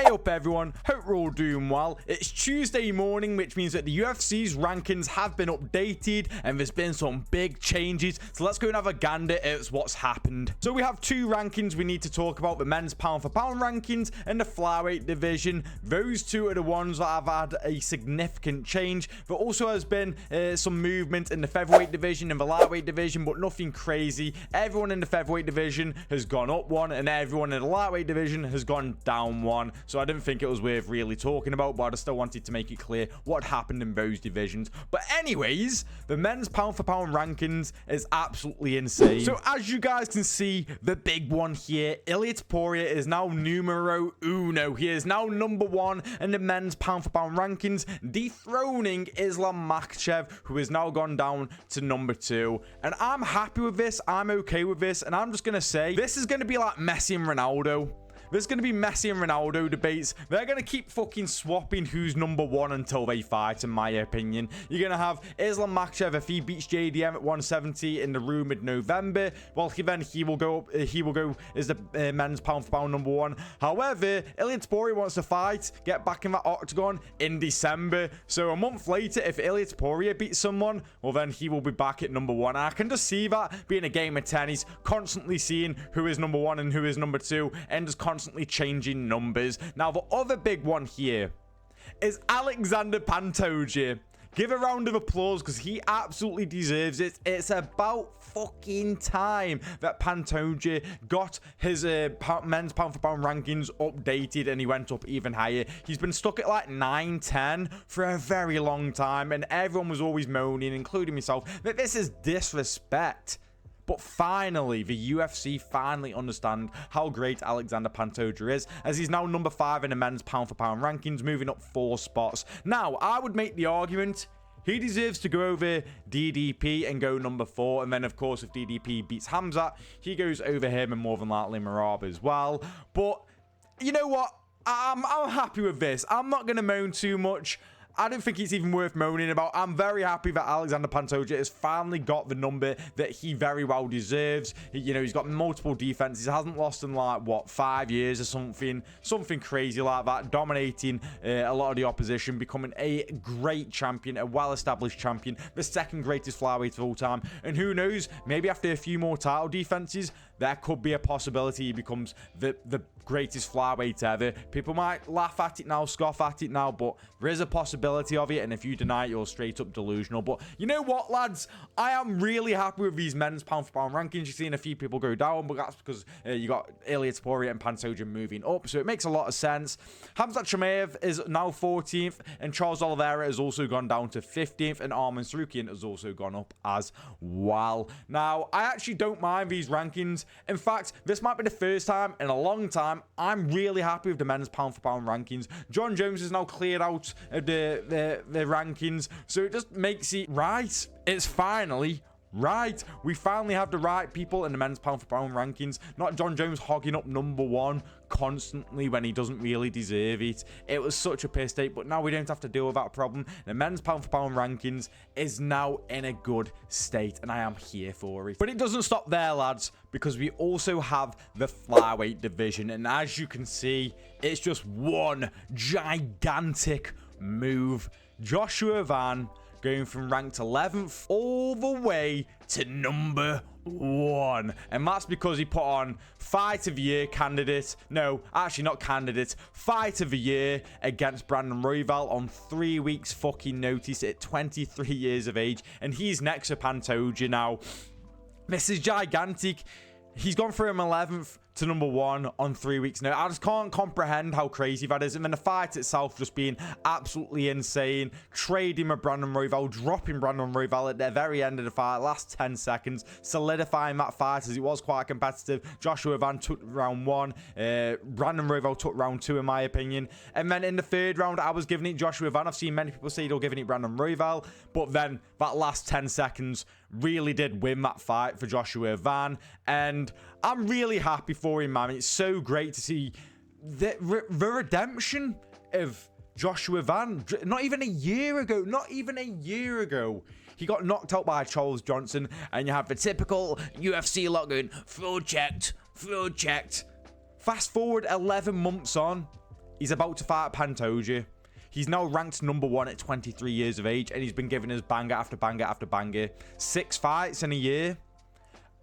Hey up everyone, hope we're all doing well. It's Tuesday morning, which means that the UFC's rankings have been updated and there's been some big changes. So let's go and have a gander at what's happened. So we have two rankings we need to talk about, the men's pound for pound rankings and the flyweight division. Those two are the ones that have had a significant change. There also has been some movement in the featherweight division and the lightweight division, but nothing crazy. Everyone in the featherweight division has gone up one and everyone in the lightweight division has gone down one. So I didn't think it was worth really talking about, but I still wanted to make it clear what happened in those divisions. But anyways, the men's pound for pound rankings is absolutely insane. So as you guys can see, the big one here, Ilia Topuria is now numero uno. He is now number one in the men's pound for pound rankings, dethroning Islam Makhachev, who has now gone down to number two. And I'm happy with this. I'm okay with this. And I'm just going to say, this is going to be like Messi and Ronaldo. There's going to be Messi and Ronaldo debates. They're going to keep fucking swapping who's number one until they fight, in my opinion. You're going to have Islam Makhachev if he beats JDM at 170 in the rumored November. Well, he will go as the men's pound for pound number one. However, Ilia Topuria wants to fight, get back in that octagon in December. So a month later, if Ilia Topuria beats someone, well, then he will be back at number one. And I can just see that being a game of tennis, constantly seeing who is number one and who is number two, and just constantly changing numbers. Now, the other big one here is Alexander Pantoja. Give a round of applause because he absolutely deserves it. It's about fucking time that Pantoja got his men's pound for pound rankings updated and he went up even higher. He's been stuck at like 9-10 for a very long time and everyone was always moaning, including myself, that this is disrespect. But finally, the UFC finally understand how great Alexander Pantoja is, as he's now number 5 in the men's pound for pound rankings, moving up 4 spots. Now, I would make the argument he deserves to go over DDP and go number 4. And then, of course, if DDP beats Hamzat, he goes over him and more than likely Merab as well. But you know what? I'm happy with this. I'm not going to moan too much. I don't think it's even worth moaning about. I'm very happy that Alexander Pantoja has finally got the number that he very well deserves. He's got multiple defenses. He hasn't lost in like, what, 5 years or something crazy like that, dominating a lot of the opposition, becoming a great champion, a well-established champion, the second greatest flyweight of all time. And who knows, maybe after a few more title defenses, there could be a possibility he becomes the greatest flyweight ever. People might laugh at it now, scoff at it now, but there is a possibility of it, and if you deny it, you're straight up delusional. But you know what, lads? I am really happy with these men's pound for pound rankings. You're seeing a few people go down, but that's because you got Ilia Topuria and Pantoja moving up, so it makes a lot of sense. Hamzat Chimaev is now 14th, and Charles Oliveira has also gone down to 15th, and Arman Sarukian has also gone up as well. Now, I actually don't mind these rankings. In fact, this might be the first time in a long time I'm really happy with the men's pound for pound rankings. John Jones is now cleared out of the rankings, so it just makes it right. It's finally right. We finally have the right people in the men's pound for pound rankings, not John Jones hogging up number one constantly when he doesn't really deserve it. It was such a piss take, but now we don't have to deal with that problem. The men's pound for pound rankings is now in a good state, and I am here for it. But it doesn't stop there, lads, because we also have the flyweight division, and as you can see, it's just one gigantic move. Joshua Van going from ranked 11th all the way to number 1. And that's because he put on Fight of the Year candidate. No, actually not candidate. Fight of the Year against Brandon Royval on 3 weeks fucking notice at 23 years of age. And he's next to Pantoja now. This is gigantic. He's gone from 11th to number 1 on 3 weeks now. I just can't comprehend how crazy that is. And then the fight itself just being absolutely insane. Trading with Brandon Royval, dropping Brandon Royval at the very end of the fight, last 10 seconds, solidifying that fight as it was quite competitive. Joshua Van took round 1. Brandon Royval took round 2, in my opinion. And then in the third round, I was giving it Joshua Van. I've seen many people say they're giving it Brandon Royval. But then that last 10 seconds really did win that fight for Joshua Van. And I'm really happy for him, man. It's so great to see the redemption of Joshua Van. Not even a year ago, he got knocked out by Charles Johnson, and you have the typical UFC lot going, throw checked. Fast forward 11 months on, He's about to fight Pantoja. He's now ranked #1 at 23 years of age, and he's been giving us banger after banger after banger. 6 fights in a year.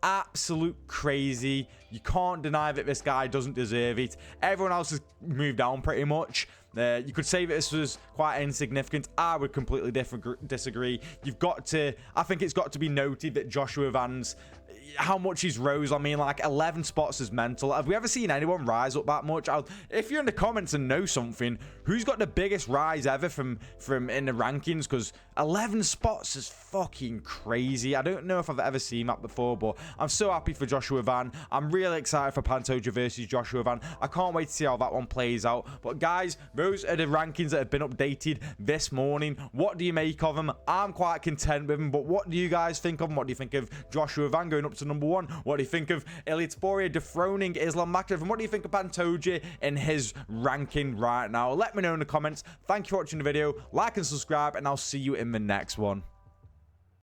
Absolute crazy. You can't deny that this guy doesn't deserve it. Everyone else has moved down pretty much. You could say that this was quite insignificant. I would completely disagree. I think it's got to be noted that Joshua Van's, how much he's rose. I mean, like 11 spots is mental. Have we ever seen anyone rise up that much? If you're in the comments and know something, who's got the biggest rise ever from in the rankings? Because 11 spots is fucking crazy. I don't know if I've ever seen that before, but I'm so happy for Joshua Van. I'm really excited for Pantoja versus Joshua Van. I can't wait to see how that one plays out. But guys, those are the rankings that have been updated this morning. What do you make of them? I'm quite content with them, but what do you guys think of them? What do you think of Joshua Van going up to #1? What do you think of Ilia Topuria dethroning Islam Makhachev? And what do you think of Pantoja in his ranking right now? Let me know in the comments. Thank you for watching the video. Like and subscribe, and I'll see you in the next one.